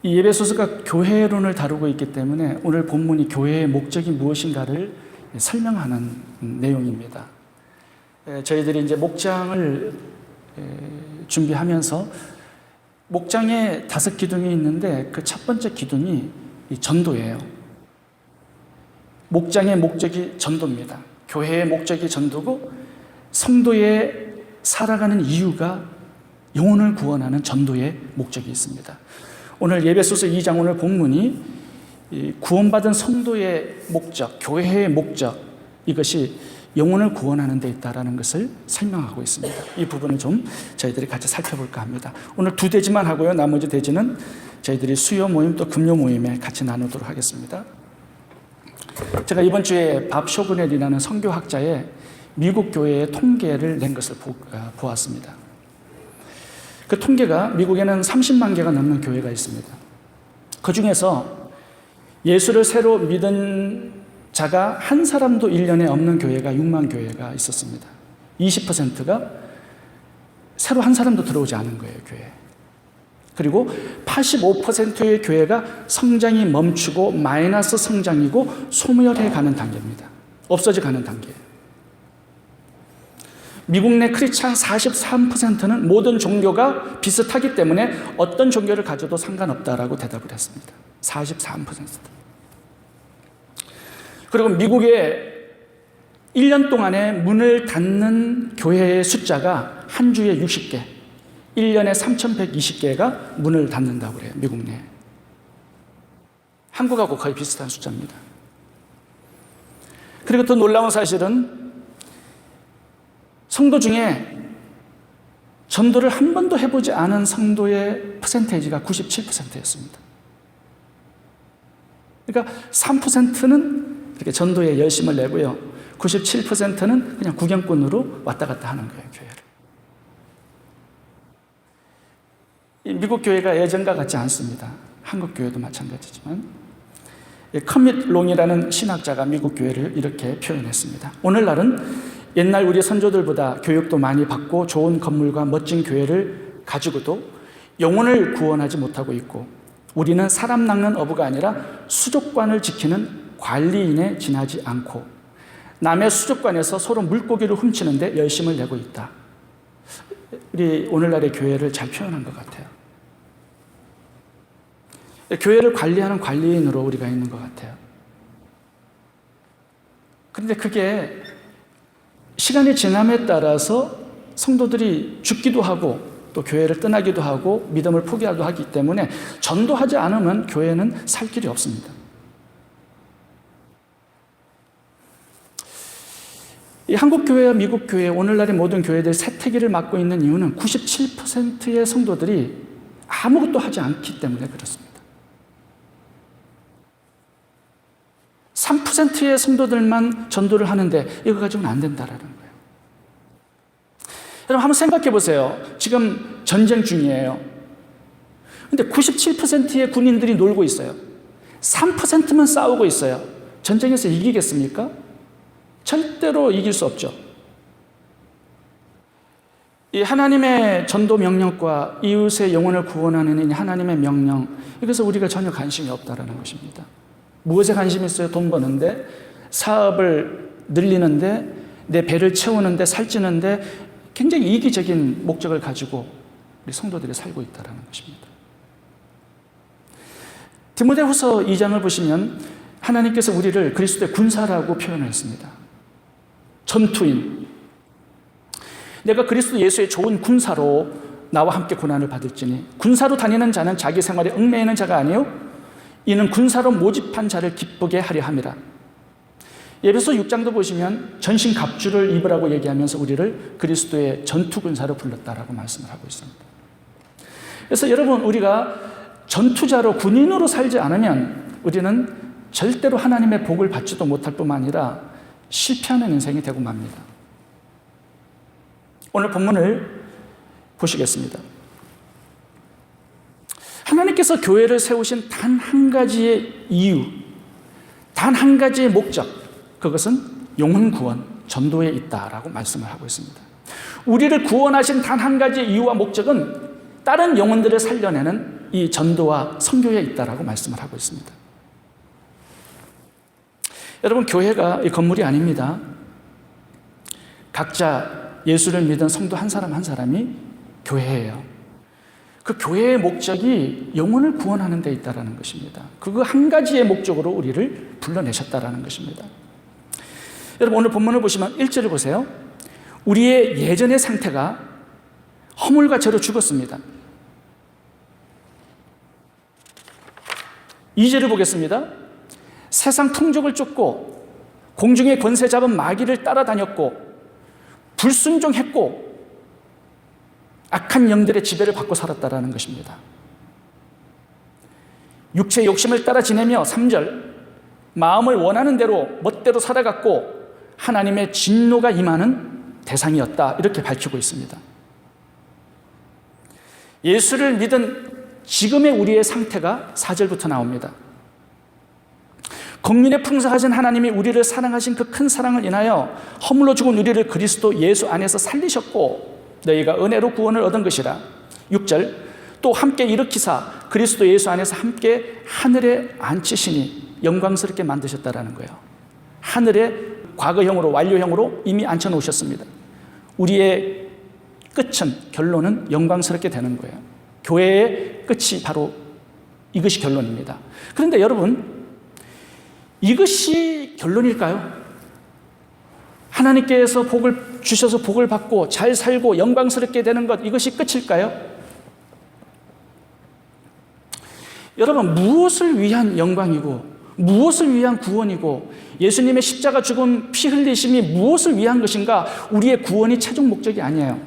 이 에베소서가 교회론을 다루고 있기 때문에 오늘 본문이 교회의 목적이 무엇인가를 설명하는 내용입니다. 저희들이 이제 목장을 준비하면서 목장에 5 기둥이 있는데 그 첫 번째 기둥이 전도예요. 목장의 목적이 전도입니다. 교회의 목적이 전도고 성도의 살아가는 이유가 영혼을 구원하는 전도의 목적이 있습니다. 오늘 예배소서 2장 오늘 본문이 구원받은 성도의 목적, 교회의 목적, 이것이 영혼을 구원하는 데 있다는 것을 설명하고 있습니다. 이 부분을 좀 저희들이 같이 살펴볼까 합니다. 오늘 2대지만 하고요. 나머지 대지는 저희들이 수요 모임 또 금요 모임에 같이 나누도록 하겠습니다. 제가 이번 주에 밥 쇼그넬이라는 선교학자의 미국 교회의 통계를 낸 것을 보았습니다. 그 통계가 미국에는 30만 개가 넘는 교회가 있습니다. 그 중에서 예수를 새로 믿은 자가 한 사람도 1년에 없는 교회가 6만 교회가 있었습니다. 20%가 새로 한 사람도 들어오지 않은 거예요, 교회에. 그리고 85%의 교회가 성장이 멈추고 마이너스 성장이고 소멸해 가는 단계입니다. 없어져 가는 단계예요. 미국 내 크리스찬 43%는 모든 종교가 비슷하기 때문에 어떤 종교를 가져도 상관없다라고 대답을 했습니다. 43%. 그리고 미국에 1년 동안에 문을 닫는 교회의 숫자가 한 주에 60개, 1년에 3,120개가 문을 닫는다고 그래요, 미국 내. 한국하고 거의 비슷한 숫자입니다. 그리고 더 놀라운 사실은 성도 중에 전도를 한 번도 해보지 않은 성도의 퍼센테이지가 97%였습니다. 그러니까 3%는 이렇게 전도에 열심을 내고요. 97%는 그냥 구경꾼으로 왔다 갔다 하는 거예요, 교회를. 미국 교회가 예전과 같지 않습니다. 한국 교회도 마찬가지지만. 커밋 롱이라는 신학자가 미국 교회를 이렇게 표현했습니다. 오늘날은 옛날 우리 선조들보다 교육도 많이 받고 좋은 건물과 멋진 교회를 가지고도 영혼을 구원하지 못하고 있고, 우리는 사람 낚는 어부가 아니라 수족관을 지키는 관리인에 지나지 않고 남의 수족관에서 서로 물고기를 훔치는데 열심을 내고 있다. 우리 오늘날의 교회를 잘 표현한 것 같아요. 교회를 관리하는 관리인으로 우리가 있는 것 같아요. 그런데 그게 시간이 지남에 따라서 성도들이 죽기도 하고 또 교회를 떠나기도 하고 믿음을 포기하기도 하기 때문에 전도하지 않으면 교회는 살 길이 없습니다. 이 한국 교회와 미국 교회, 오늘날의 모든 교회들 세태기를 맡고 있는 이유는 97%의 성도들이 아무것도 하지 않기 때문에 그렇습니다. 3%의 성도들만 전도를 하는데 이거 가지고는 안 된다라는 거예요. 여러분 한번 생각해 보세요. 지금 전쟁 중이에요. 근데 97%의 군인들이 놀고 있어요. 3%만 싸우고 있어요. 전쟁에서 이기겠습니까? 절대로 이길 수 없죠. 이 하나님의 전도 명령과 이웃의 영혼을 구원하는 이 하나님의 명령, 이것에 우리가 전혀 관심이 없다라는 것입니다. 무엇에 관심이 있어요? 돈 버는데, 사업을 늘리는데, 내 배를 채우는데, 살찌는데 굉장히 이기적인 목적을 가지고 우리 성도들이 살고 있다는 것입니다. 디모데후서 2장을 보시면 하나님께서 우리를 그리스도의 군사라고 표현했습니다. 전투인. 내가 그리스도 예수의 좋은 군사로 나와 함께 고난을 받을지니 군사로 다니는 자는 자기 생활에 얽매이는 자가 아니요 이는 군사로 모집한 자를 기쁘게 하려 함이라. 에베소 6장도 보시면 전신 갑주를 입으라고 얘기하면서 우리를 그리스도의 전투군사로 불렀다라고 말씀을 하고 있습니다. 그래서 여러분, 우리가 전투자로 군인으로 살지 않으면 우리는 절대로 하나님의 복을 받지도 못할 뿐만 아니라 실패하는 인생이 되고 맙니다. 오늘 본문을 보시겠습니다. 하나님께서 교회를 세우신 단 한 가지의 이유, 단 한 가지의 목적, 그것은 영혼 구원, 전도에 있다라고 말씀을 하고 있습니다. 우리를 구원하신 단 한 가지의 이유와 목적은 다른 영혼들을 살려내는 이 전도와 선교에 있다라고 말씀을 하고 있습니다. 여러분, 교회가 이 건물이 아닙니다. 각자 예수를 믿은 성도 한 사람 한 사람이 교회예요. 그 교회의 목적이 영혼을 구원하는 데 있다는 것입니다. 그 한 가지의 목적으로 우리를 불러내셨다는 것입니다. 여러분, 오늘 본문을 보시면 1절을 보세요. 우리의 예전의 상태가 허물과 죄로 죽었습니다. 2절을 보겠습니다. 세상 풍족을 쫓고 공중의 권세 잡은 마귀를 따라다녔고 불순종했고 악한 영들의 지배를 받고 살았다라는 것입니다. 육체의 욕심을 따라 지내며 3절 마음을 원하는 대로 멋대로 살아갔고 하나님의 진노가 임하는 대상이었다, 이렇게 밝히고 있습니다. 예수를 믿은 지금의 우리의 상태가 4절부터 나옵니다. 긍휼에 풍성하신 하나님이 우리를 사랑하신 그 큰 사랑을 인하여 허물로 죽은 우리를 그리스도 예수 안에서 살리셨고 너희가 은혜로 구원을 얻은 것이라. 6절 또 함께 일으키사 그리스도 예수 안에서 함께 하늘에 앉히시니 영광스럽게 만드셨다라는 거예요. 하늘에 과거형으로 완료형으로 이미 앉혀놓으셨습니다. 우리의 끝은, 결론은 영광스럽게 되는 거예요. 교회의 끝이 바로 이것이 결론입니다. 그런데 여러분, 이것이 결론일까요? 하나님께서 복을 주셔서 복을 받고 잘 살고 영광스럽게 되는 것, 이것이 끝일까요? 여러분, 무엇을 위한 영광이고 무엇을 위한 구원이고 예수님의 십자가 죽음 피 흘리심이 무엇을 위한 것인가? 우리의 구원이 최종 목적이 아니에요.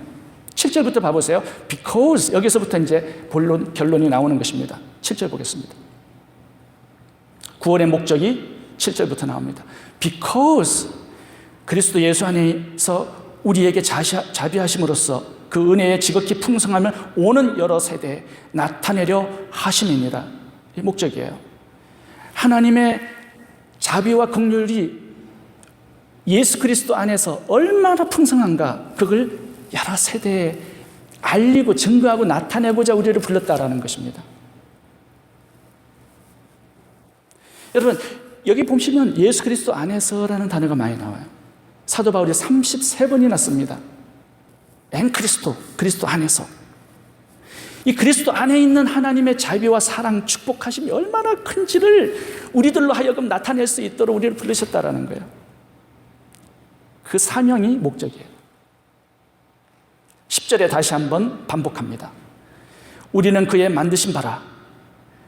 7절부터 봐보세요. Because, 여기서부터 이제 결론이 나오는 것입니다. 7절 보겠습니다. 구원의 목적이 7절부터 나옵니다. Because 그리스도 예수 안에서 우리에게 자비하심으로써 그 은혜의 지극히 풍성함을 오는 여러 세대에 나타내려 하심이니라. 이 목적이에요. 하나님의 자비와 긍휼이 예수 그리스도 안에서 얼마나 풍성한가, 그걸 여러 세대에 알리고 증거하고 나타내고자 우리를 불렀다라는 것입니다. 여러분, 여기 보시면 예수 그리스도 안에서라는 단어가 많이 나와요. 사도 바울이 33번이나 씁니다. 엔 그리스도, 그리스도 안에서. 이 그리스도 안에 있는 하나님의 자비와 사랑, 축복하심이 얼마나 큰지를 우리들로 하여금 나타낼 수 있도록 우리를 부르셨다라는 거예요. 그 사명이 목적이에요. 10절에 다시 한번 반복합니다. 우리는 그의 만드신 바라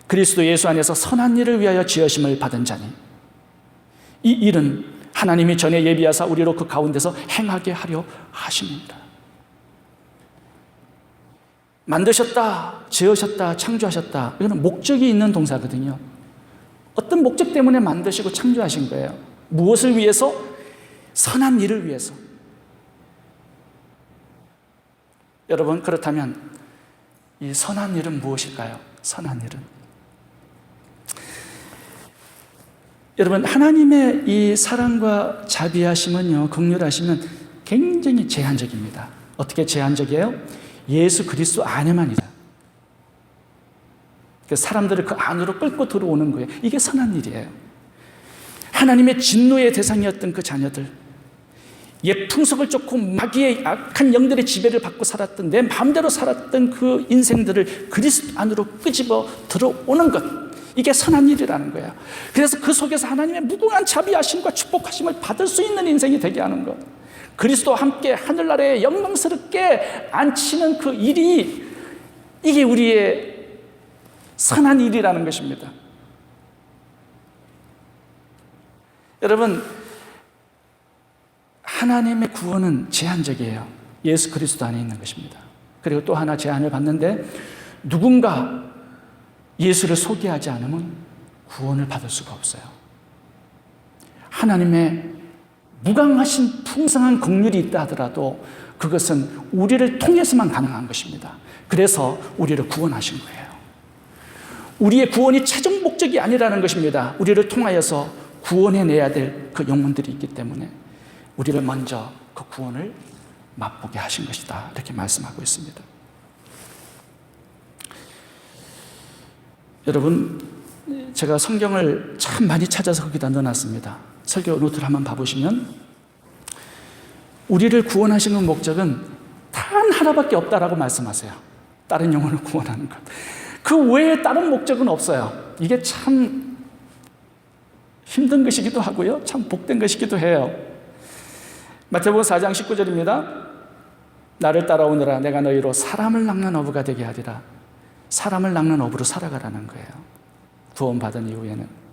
그리스도 예수 안에서 선한 일을 위하여 지으심을 받은 자니 이 일은 하나님이 전에 예비하사 우리로 그 가운데서 행하게 하려 하심입니다. 만드셨다, 지으셨다, 창조하셨다, 이거는 목적이 있는 동사거든요. 어떤 목적 때문에 만드시고 창조하신 거예요. 무엇을 위해서? 선한 일을 위해서. 여러분, 그렇다면 이 선한 일은 무엇일까요? 선한 일은, 여러분, 하나님의 이 사랑과 자비하심은요, 긍휼하심은 굉장히 제한적입니다. 어떻게 제한적이에요? 예수 그리스도 안에만이다. 사람들을 그 안으로 끌고 들어오는 거예요. 이게 선한 일이에요. 하나님의 진노의 대상이었던 그 자녀들, 옛 풍속을 쫓고 마귀의 악한 영들의 지배를 받고 살았던, 내 마음대로 살았던 그 인생들을 그리스도 안으로 끄집어 들어오는 것, 이게 선한 일이라는 거예요. 그래서 그 속에서 하나님의 무궁한 자비하심과 축복하심을 받을 수 있는 인생이 되게 하는 것, 그리스도와 함께 하늘나라에 영광스럽게 앉히는 그 일이, 이게 우리의 선한 일이라는 것입니다. 여러분, 하나님의 구원은 제한적이에요. 예수 그리스도 안에 있는 것입니다. 그리고 또 하나 제한을 받는데, 누군가 예수를 소개하지 않으면 구원을 받을 수가 없어요. 하나님의 무강하신 풍성한 긍휼이 있다 하더라도 그것은 우리를 통해서만 가능한 것입니다. 그래서 우리를 구원하신 거예요. 우리의 구원이 최종 목적이 아니라는 것입니다. 우리를 통하여서 구원해내야 될 그 영혼들이 있기 때문에 우리를 먼저 그 구원을 맛보게 하신 것이다, 이렇게 말씀하고 있습니다. 여러분, 제가 성경을 참 많이 찾아서 거기다 넣어놨습니다. 설교 노트를 한번 봐보시면 우리를 구원하시는 목적은 단 하나밖에 없다라고 말씀하세요. 다른 영혼을 구원하는 것. 그 외에 다른 목적은 없어요. 이게 참 힘든 것이기도 하고요, 참 복된 것이기도 해요. 마태복음 4장 19절입니다. 나를 따라오느라 내가 너희로 사람을 낚는 어부가 되게 하리라. 사람을 낚는 어부로 살아가라는 거예요, 구원받은 이후에는.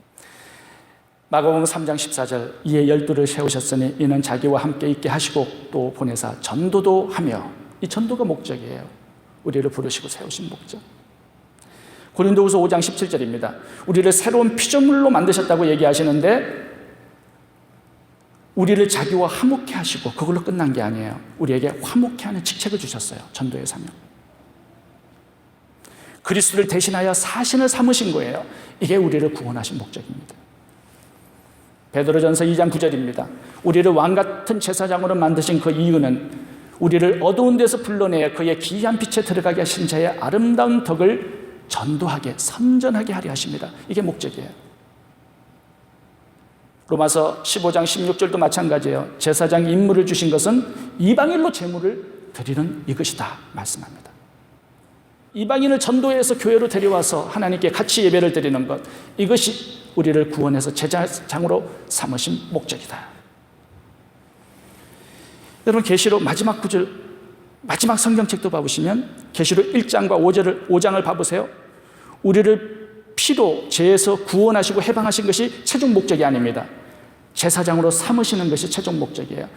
마가복음 3장 14절 이에 12를 세우셨으니 이는 자기와 함께 있게 하시고 또 보내사 전도도 하며, 이 전도가 목적이에요. 우리를 부르시고 세우신 목적. 고린도후서 5장 17절입니다. 우리를 새로운 피조물로 만드셨다고 얘기하시는데 우리를 자기와 화목케 하시고 그걸로 끝난 게 아니에요. 우리에게 화목케 하는 직책을 주셨어요. 전도의 사명. 그리스도를 대신하여 사신을 삼으신 거예요. 이게 우리를 구원하신 목적입니다. 베드로전서 2장 9절입니다. 우리를 왕같은 제사장으로 만드신 그 이유는 우리를 어두운 데서 불러내어 그의 기이한 빛에 들어가게 하신 자의 아름다운 덕을 전도하게, 선전하게 하려 하십니다. 이게 목적이에요. 로마서 15장 16절도 마찬가지예요. 제사장 임무를 주신 것은 이방인로 제물을 드리는 이것이다 말씀합니다. 이방인을 전도해서 교회로 데려와서 하나님께 같이 예배를 드리는 것, 이것이 우리를 구원해서 제사장으로 삼으신 목적이다. 여러분, 계시록 마지막 구절, 마지막 성경책도 봐보시면 계시록 1장과 5장을 봐보세요. 우리를 피로 죄에서 구원하시고 해방하신 것이 최종 목적이 아닙니다. 제사장으로 삼으시는 것이 최종 목적이에요.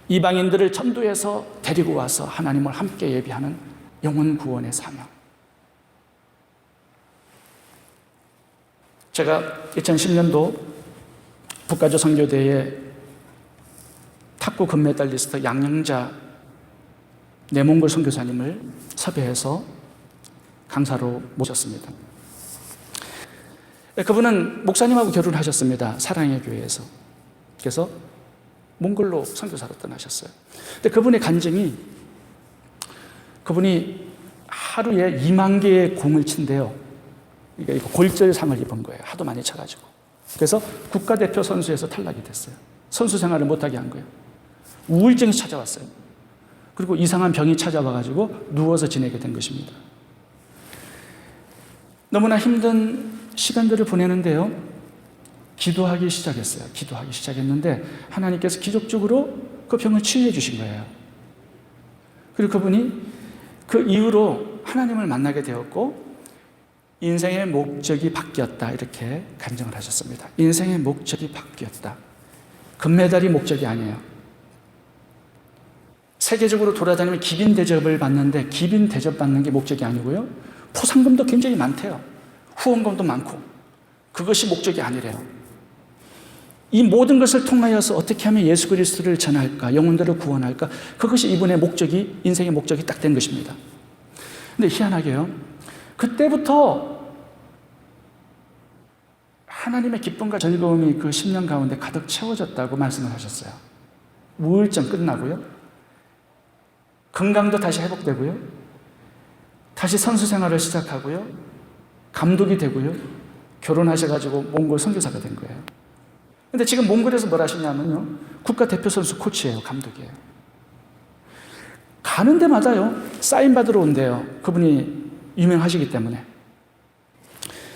이방인들을 전도해서 데리고 와서 하나님을 함께 예배하는 영혼 구원의 사명. 제가 2010년도 북가주 선교대회 탁구 금메달리스트 양영자 내몽골 선교사님을 섭외해서 강사로 모셨습니다. 그분은 목사님하고 결혼하셨습니다. 사랑의 교회에서. 그래서 몽골로 선교사로 떠나셨어요. 근데 그분의 간증이, 그분이 하루에 2만 개의 공을 친대요. 그러니까 골절상을 입은 거예요. 하도 많이 쳐가지고. 그래서 국가대표 선수에서 탈락이 됐어요. 선수 생활을 못하게 한 거예요. 우울증이 찾아왔어요. 그리고 이상한 병이 찾아와가지고 누워서 지내게 된 것입니다. 너무나 힘든 시간들을 보내는데요, 기도하기 시작했어요. 기도하기 시작했는데 하나님께서 기적적으로 그 병을 치유해 주신 거예요. 그리고 그분이 그 이후로 하나님을 만나게 되었고 인생의 목적이 바뀌었다, 이렇게 간증을 하셨습니다. 인생의 목적이 바뀌었다. 금메달이 목적이 아니에요. 세계적으로 돌아다니면 기빈 대접을 받는데 기빈 대접 받는 게 목적이 아니고요, 포상금도 굉장히 많대요. 후원금도 많고. 그것이 목적이 아니래요. 이 모든 것을 통하여서 어떻게 하면 예수 그리스도를 전할까, 영혼들을 구원할까, 그것이 이분의 목적이, 인생의 목적이 딱 된 것입니다. 근데 희한하게요, 그때부터 하나님의 기쁨과 즐거움이 그 10년 가운데 가득 채워졌다고 말씀을 하셨어요. 우울증 끝나고요, 건강도 다시 회복되고요, 다시 선수 생활을 시작하고요, 감독이 되고요, 결혼하셔가지고 몽골 선교사가 된 거예요. 근데 지금 몽골에서 뭘 하시냐면요, 국가대표 선수 코치예요, 감독이에요. 가는 데마다요, 사인 받으러 온대요. 그분이 유명하시기 때문에.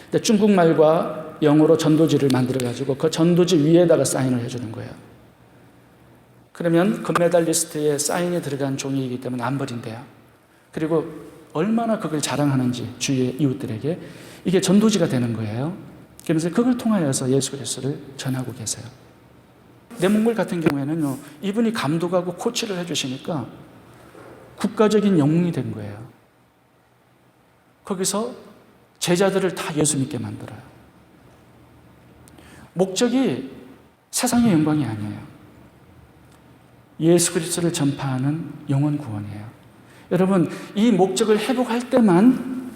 근데 중국말과 영어로 전도지를 만들어가지고 그 전도지 위에다가 사인을 해주는 거예요. 그러면 금메달리스트의 사인이 들어간 종이이기 때문에 안 버린대요. 그리고 얼마나 그걸 자랑하는지 주위의 이웃들에게 이게 전도지가 되는 거예요. 그러면서 그걸 통하여서 예수 그리스도를 전하고 계세요. 내몽골 같은 경우에는요, 이분이 감독하고 코치를 해주시니까 국가적인 영웅이 된 거예요. 거기서 제자들을 다 예수 믿게 만들어요. 목적이 세상의 영광이 아니에요. 예수 그리스도를 전파하는 영혼 구원이에요. 여러분, 이 목적을 회복할 때만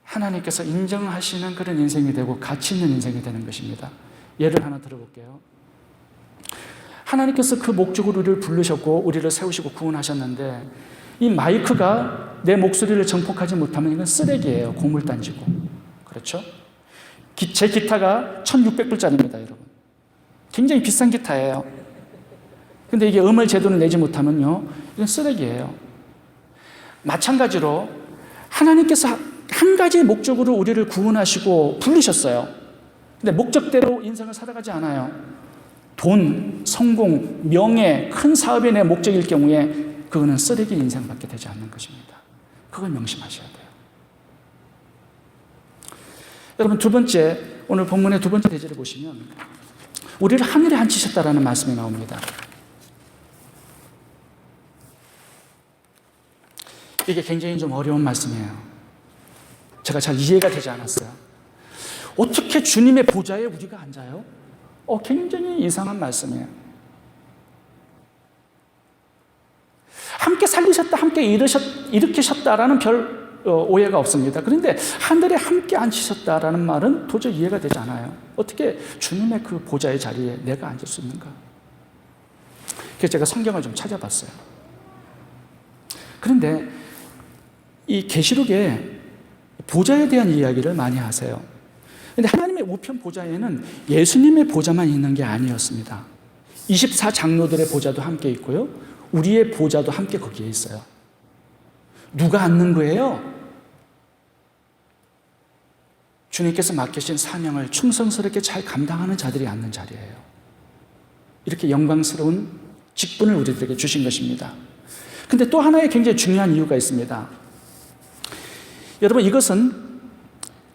하나님께서 인정하시는 그런 인생이 되고 가치 있는 인생이 되는 것입니다. 예를 하나 들어볼게요. 하나님께서 그 목적으로 우리를 부르셨고 우리를 세우시고 구원하셨는데 이 마이크가 내 목소리를 정복하지 못하면 이건 쓰레기예요. 고물 던지고. 그렇죠? 제 기타가 1,600불짜리입니다, 여러분. 굉장히 비싼 기타예요. 근데 이게 음을 제대로 내지 못하면요, 이건 쓰레기예요. 마찬가지로 하나님께서 한 가지 목적으로 우리를 구원하시고 부르셨어요. 근데 목적대로 인생을 살아가지 않아요. 돈, 성공, 명예, 큰 사업이 내 목적일 경우에 그거는 쓰레기 인생밖에 되지 않는 것입니다. 그걸 명심하셔야 돼요. 여러분, 두 번째, 오늘 본문의 두 번째 대지를 보시면 우리를 하늘에 앉히셨다라는 말씀이 나옵니다. 이게 굉장히 좀 어려운 말씀이에요. 제가 잘 이해가 되지 않았어요. 어떻게 주님의 보좌에 우리가 앉아요? 굉장히 이상한 말씀이에요. 함께 살리셨다, 함께 일으키셨다라는 별 오해가 없습니다. 그런데 하늘에 함께 앉히셨다라는 말은 도저히 이해가 되지 않아요. 어떻게 주님의 그 보좌의 자리에 내가 앉을 수 있는가? 그래서 제가 성경을 좀 찾아봤어요. 그런데 이 계시록에 보좌에 대한 이야기를 많이 하세요. 그런데 하나님의 우편 보좌에는 예수님의 보좌만 있는 게 아니었습니다. 24장로들의 보좌도 함께 있고요, 우리의 보좌도 함께 거기에 있어요. 누가 앉는 거예요? 주님께서 맡기신 사명을 충성스럽게 잘 감당하는 자들이 앉는 자리예요. 이렇게 영광스러운 직분을 우리들에게 주신 것입니다. 근데 또 하나의 굉장히 중요한 이유가 있습니다. 여러분, 이것은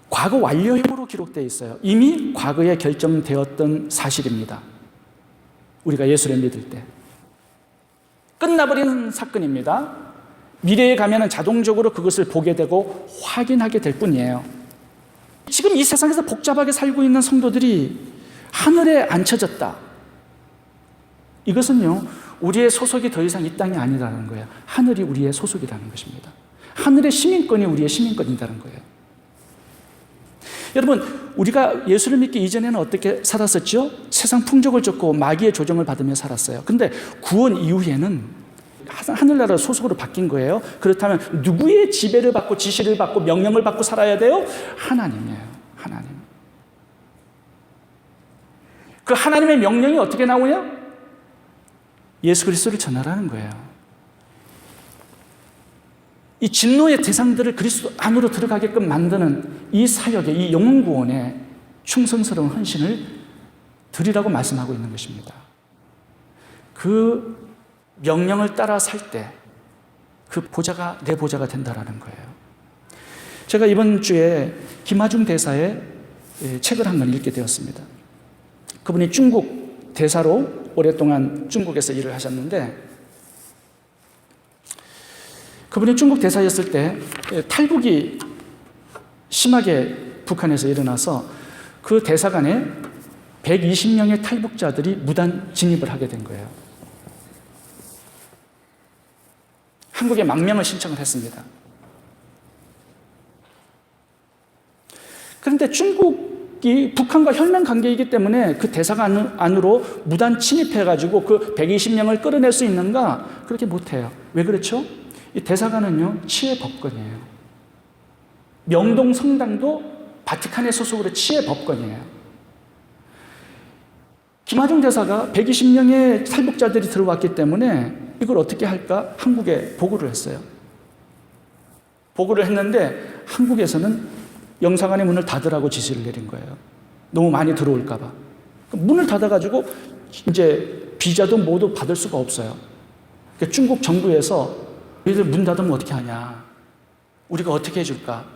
과거 완료형으로 기록되어 있어요. 이미 과거에 결정되었던 사실입니다. 우리가 예수를 믿을 때 끝나버리는 사건입니다. 미래에 가면 자동적으로 그것을 보게 되고 확인하게 될 뿐이에요. 지금 이 세상에서 복잡하게 살고 있는 성도들이 하늘에 앉혀졌다. 이것은요, 우리의 소속이 더 이상 이 땅이 아니라는 거예요. 하늘이 우리의 소속이라는 것입니다. 하늘의 시민권이 우리의 시민권이라는 거예요. 여러분, 우리가 예수를 믿기 이전에는 어떻게 살았었죠? 세상 풍족을 쫓고 마귀의 조정을 받으며 살았어요. 근데 구원 이후에는 하늘나라 소속으로 바뀐 거예요. 그렇다면 누구의 지배를 받고 지시를 받고 명령을 받고 살아야 돼요? 하나님이에요. 하나님. 그 하나님의 명령이 어떻게 나오냐? 예수 그리스도를 전하라는 거예요. 이 진노의 대상들을 그리스도 안으로 들어가게끔 만드는 이 사역에, 이 영혼 구원에 충성스러운 헌신을 드리라고 말씀하고 있는 것입니다. 그 명령을 따라 살 때 그 보좌가 내 보좌가 된다라는 거예요. 제가 이번 주에 김하중 대사의 책을 한 권 읽게 되었습니다. 그분이 중국 대사로 오랫동안 중국에서 일을 하셨는데, 그분이 중국 대사였을 때 탈북이 심하게 북한에서 일어나서 그 대사관에 120명의 탈북자들이 무단 진입을 하게 된 거예요. 한국에 망명을 신청을 했습니다. 그런데 중국이 북한과 혈맹 관계이기 때문에 그 대사관 안으로 무단 침입해가지고 그 120명을 끌어낼 수 있는가? 그렇게 못해요. 왜 그렇죠? 이 대사관은요, 치외 법권이에요. 명동 성당도 바티칸의 소속으로 치외 법권이에요. 김하중 대사가 120명의 탈북자들이 들어왔기 때문에 이걸 어떻게 할까? 한국에 보고를 했어요. 보고를 했는데 한국에서는 영사관의 문을 닫으라고 지시를 내린 거예요. 너무 많이 들어올까 봐. 문을 닫아가지고 이제 비자도 모두 받을 수가 없어요. 그러니까 중국 정부에서 우리들 문 닫으면 어떻게 하냐? 우리가 어떻게 해줄까?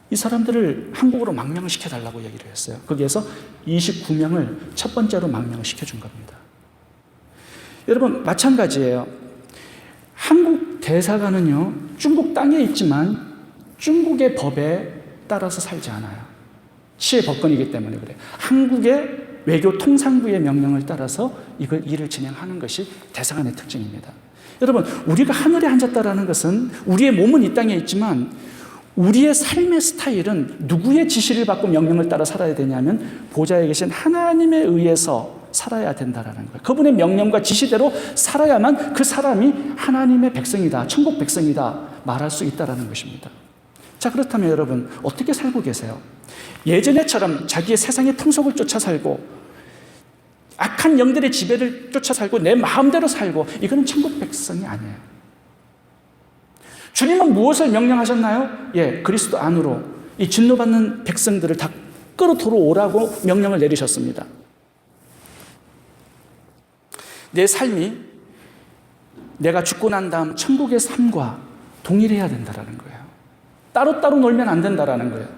이 사람들을 한국으로 망명을 시켜달라고 얘기를 했어요. 거기에서 29명을 첫 번째로 망명을 시켜준 겁니다. 여러분, 마찬가지예요. 한국 대사관은요, 중국 땅에 있지만 중국의 법에 따라서 살지 않아요. 치외 법권이기 때문에 그래요. 한국의 외교 통상부의 명령을 따라서 이걸 일을 진행하는 것이 대사관의 특징입니다. 여러분, 우리가 하늘에 앉았다라는 것은 우리의 몸은 이 땅에 있지만 우리의 삶의 스타일은 누구의 지시를 받고 명령을 따라 살아야 되냐면 보좌에 계신 하나님에 의해서 살아야 된다라는 거예요. 그분의 명령과 지시대로 살아야만 그 사람이 하나님의 백성이다, 천국 백성이다 말할 수 있다라는 것입니다. 자, 그렇다면 여러분 어떻게 살고 계세요? 예전에처럼 자기의 세상의 풍속을 쫓아 살고 악한 영들의 지배를 쫓아 살고 내 마음대로 살고, 이거는 천국 백성이 아니에요. 주님은 무엇을 명령하셨나요? 그리스도 안으로 이 진노받는 백성들을 다 끌어 들어오라고 명령을 내리셨습니다. 내 삶이 내가 죽고 난 다음 천국의 삶과 동일해야 된다는 거예요. 따로따로 놀면 안 된다는 거예요.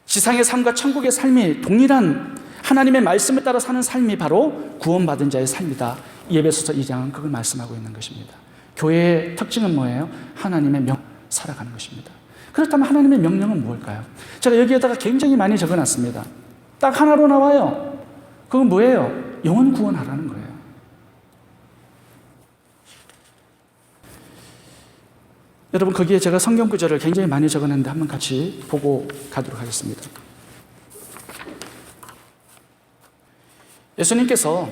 지상의 삶과 천국의 삶이 동일한 하나님의 말씀에 따라 사는 삶이 바로 구원받은 자의 삶이다. 에베소서 2장은 그걸 말씀하고 있는 것입니다. 교회의 특징은 뭐예요? 하나님의 명령을 살아가는 것입니다. 그렇다면 하나님의 명령은 무엇일까요? 제가 여기에다가 굉장히 많이 적어놨습니다. 딱 하나로 나와요. 그건 뭐예요? 영혼 구원하라는 거예요. 여러분, 거기에 제가 성경 구절을 굉장히 많이 적어놨는데 한번 같이 보고 가도록 하겠습니다. 예수님께서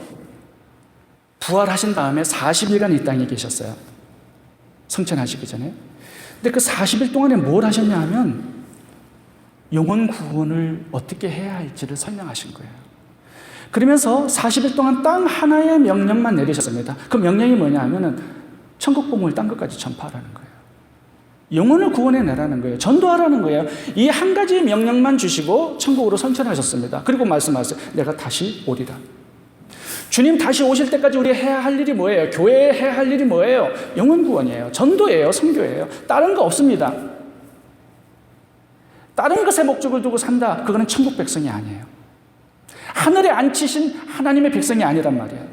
부활하신 다음에 40일간 이 땅에 계셨어요. 성천하시기 전에. 근데 그 40일 동안에 뭘 하셨냐 하면 영혼 구원을 어떻게 해야 할지를 설명하신 거예요. 그러면서 40일 동안 딱 하나의 명령만 내리셨습니다. 그 명령이 뭐냐 하면은 천국 복음을 딴 것까지 전파하라는 거예요. 영혼을 구원해내라는 거예요. 전도하라는 거예요. 이 한 가지 명령만 주시고 천국으로 선천하셨습니다. 그리고 말씀하셨어요. 내가 다시 오리라. 주님 다시 오실 때까지 우리 해야 할 일이 뭐예요? 교회에 해야 할 일이 뭐예요? 영혼 구원이에요. 전도예요. 선교예요. 다른 거 없습니다. 다른 것에 목적을 두고 산다. 그거는 천국 백성이 아니에요. 하늘에 앉히신 하나님의 백성이 아니란 말이에요.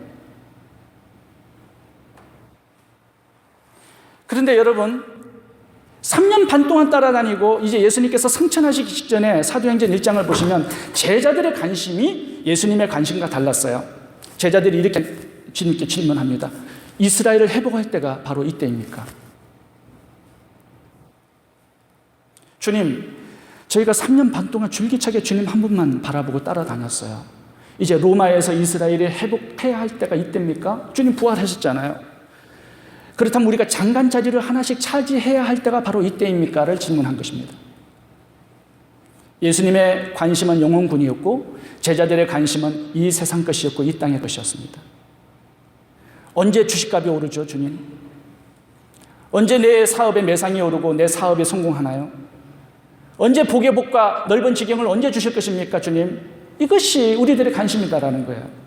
그런데 여러분, 3년 반 동안 따라다니고 이제 예수님께서 승천하시기 직전에 사도행전 1장을 보시면 제자들의 관심이 예수님의 관심과 달랐어요. 제자들이 이렇게 주님께 질문합니다. 이스라엘을 회복할 때가 바로 이때입니까? 주님, 저희가 3년 반 동안 줄기차게 주님 한 분만 바라보고 따라다녔어요. 이제 로마에서 이스라엘이 회복해야 할 때가 이때입니까? 주님 부활하셨잖아요. 그렇다면 우리가 장관 자리를 하나씩 차지해야 할 때가 바로 이때입니까? 를 질문한 것입니다. 예수님의 관심은 영혼군이었고 제자들의 관심은 이 세상 것이었고 이 땅의 것이었습니다. 언제 주식값이 오르죠, 주님? 언제 내 사업에 매상이 오르고 내 사업이 성공하나요? 언제 복의 복과 넓은 지경을 언제 주실 것입니까, 주님? 이것이 우리들의 관심이다라는 거예요.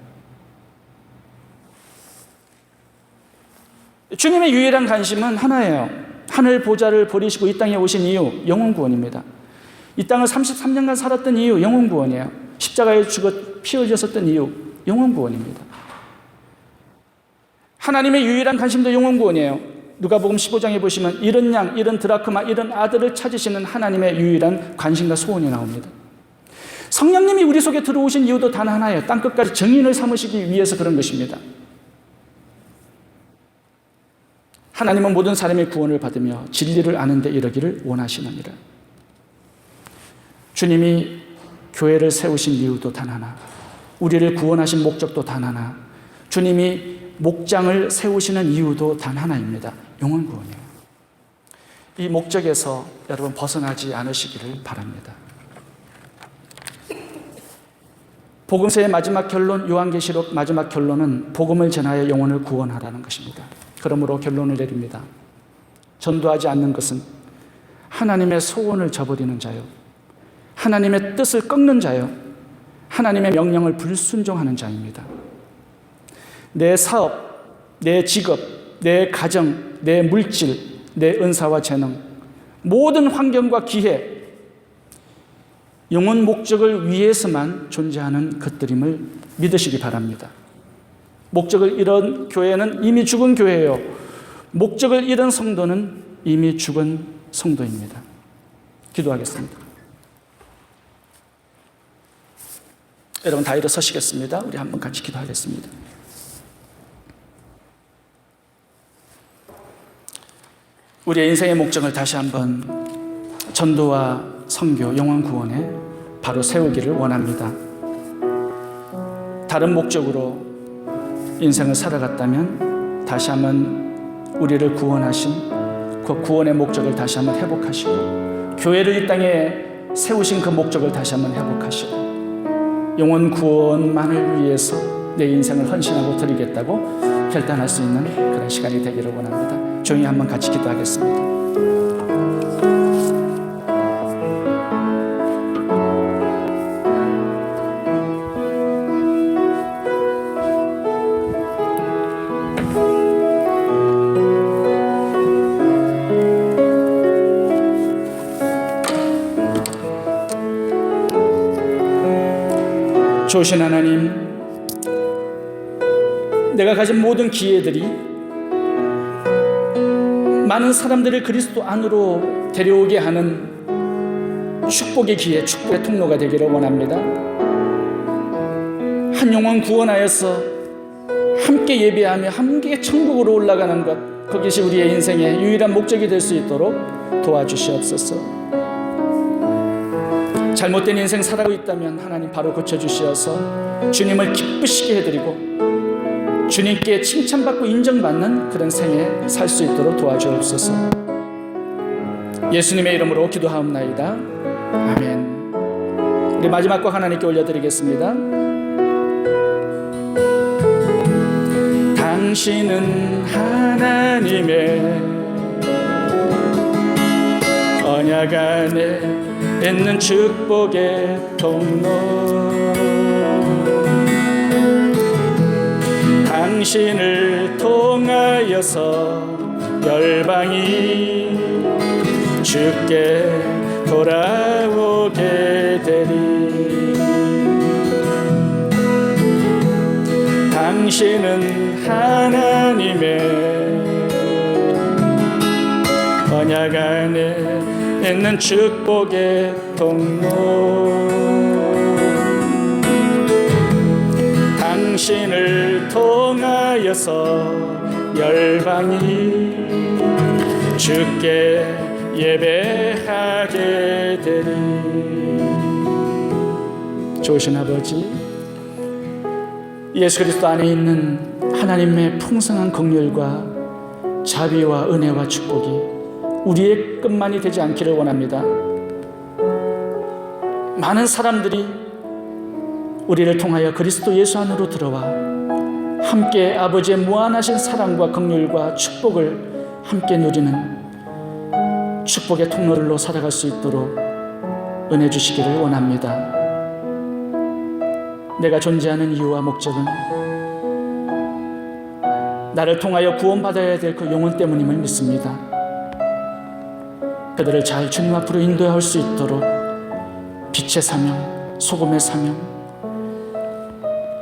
주님의 유일한 관심은 하나예요. 하늘 보좌를 버리시고 이 땅에 오신 이유, 영혼 구원입니다. 이 땅을 33년간 살았던 이유, 영혼 구원이에요. 십자가에 죽어 피 흘렸었던 이유, 영혼 구원입니다. 하나님의 유일한 관심도 영혼 구원이에요. 누가복음 15장에 보시면 이런 양, 이런 드라크마, 이런 아들을 찾으시는 하나님의 유일한 관심과 소원이 나옵니다. 성령님이 우리 속에 들어오신 이유도 단 하나예요. 땅끝까지 증인을 삼으시기 위해서 그런 것입니다. 하나님은 모든 사람의 구원을 받으며 진리를 아는 데 이르기를 원하시느니라. 주님이 교회를 세우신 이유도 단 하나, 우리를 구원하신 목적도 단 하나, 주님이 목장을 세우시는 이유도 단 하나입니다. 영혼 구원이에요. 이 목적에서 여러분 벗어나지 않으시기를 바랍니다. 복음서의 마지막 결론, 요한계시록 마지막 결론은 복음을 전하여 영혼을 구원하라는 것입니다. 그러므로 결론을 내립니다. 전도하지 않는 것은 하나님의 소원을 저버리는 자요, 하나님의 뜻을 꺾는 자요, 하나님의 명령을 불순종하는 자입니다. 내 사업, 내 직업, 내 가정, 내 물질, 내 은사와 재능, 모든 환경과 기회, 영혼 목적을 위해서만 존재하는 것들임을 믿으시기 바랍니다. 목적을 잃은 교회는 이미 죽은 교회예요. 목적을 잃은 성도는 이미 죽은 성도입니다. 기도하겠습니다. 여러분 다 일어서시겠습니다. 우리 한번 같이 기도하겠습니다. 우리의 인생의 목적을 다시 한번 전도와 선교, 영혼 구원에 바로 세우기를 원합니다. 다른 목적으로 인생을 살아갔다면 다시 한번 우리를 구원하신 그 구원의 목적을 다시 한번 회복하시고, 교회를 이 땅에 세우신 그 목적을 다시 한번 회복하시고, 영혼 구원만을 위해서 내 인생을 헌신하고 드리겠다고 결단할 수 있는 그런 시간이 되기를 원합니다. 조용히 한번 같이 기도하겠습니다. 좋으신 하나님, 내가 가진 모든 기회들이 많은 사람들을 그리스도 안으로 데려오게 하는 축복의 기회, 축복의 통로가 되기를 원합니다. 한 영혼 구원하여서 함께 예배하며 함께 천국으로 올라가는 것, 그것이 우리의 인생의 유일한 목적이 될 수 있도록 도와주시옵소서. 잘못된 인생 살아가고 있다면 하나님 바로 고쳐주시어서 주님을 기쁘시게 해드리고 주님께 칭찬받고 인정받는 그런 생에 살 수 있도록 도와주옵소서. 예수님의 이름으로 기도하옵나이다. 아멘. 우리 마지막 곡 하나님께 올려드리겠습니다. 당신은 하나님의 언약 안에 있는 축복의 통로, 당신을 통하여서 열방이 주께 돌아오게 되리. 당신은 하나님의 언약 안에 있는 축복의 통로, 당신을 통하여서 열방이 주께 예배하게 되리. 좋으신 아버지, 예수 그리스도 안에 있는 하나님의 풍성한 긍휼과 자비와 은혜와 축복이 우리의 끝만이 되지 않기를 원합니다. 많은 사람들이 우리를 통하여 그리스도 예수 안으로 들어와 함께 아버지의 무한하신 사랑과 긍휼과 축복을 함께 누리는 축복의 통로로 살아갈 수 있도록 은혜 주시기를 원합니다. 내가 존재하는 이유와 목적은 나를 통하여 구원받아야 될 그 영혼 때문임을 믿습니다. 그들을 잘 주님 앞으로 인도할 수 있도록 빛의 사명, 소금의 사명,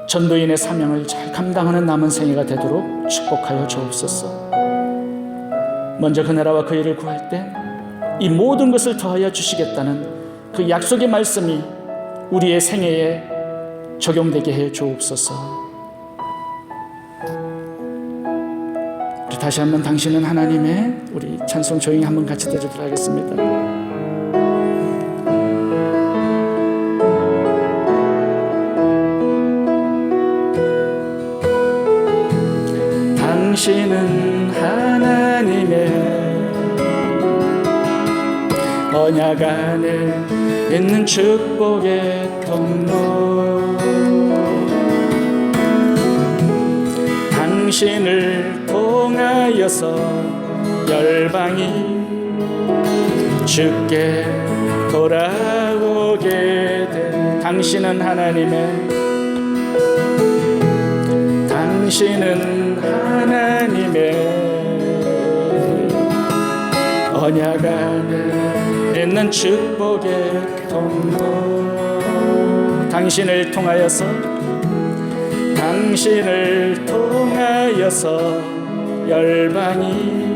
전도인의 사명을 잘 감당하는 남은 생애가 되도록 축복하여 주옵소서. 먼저 그 나라와 그 일을 구할 때 이 모든 것을 더하여 주시겠다는 그 약속의 말씀이 우리의 생애에 적용되게 해 주옵소서. 우리 다시 한번 당신은 하나님의, 우리 찬송 조용히 한번 같이 드리도록 하겠습니다. 당신은 하나님의 언약 안에 있는 축복의 통로, 당신을 통하여서 열방이 주께 돌아오게 된. 당신은 하나님의, 당신은 하나님의 언약 안에 있는 축복의 통로, 당신을 통하여서, 당신을 통하여서 열방이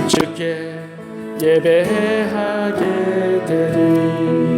주께 예배하게 되리.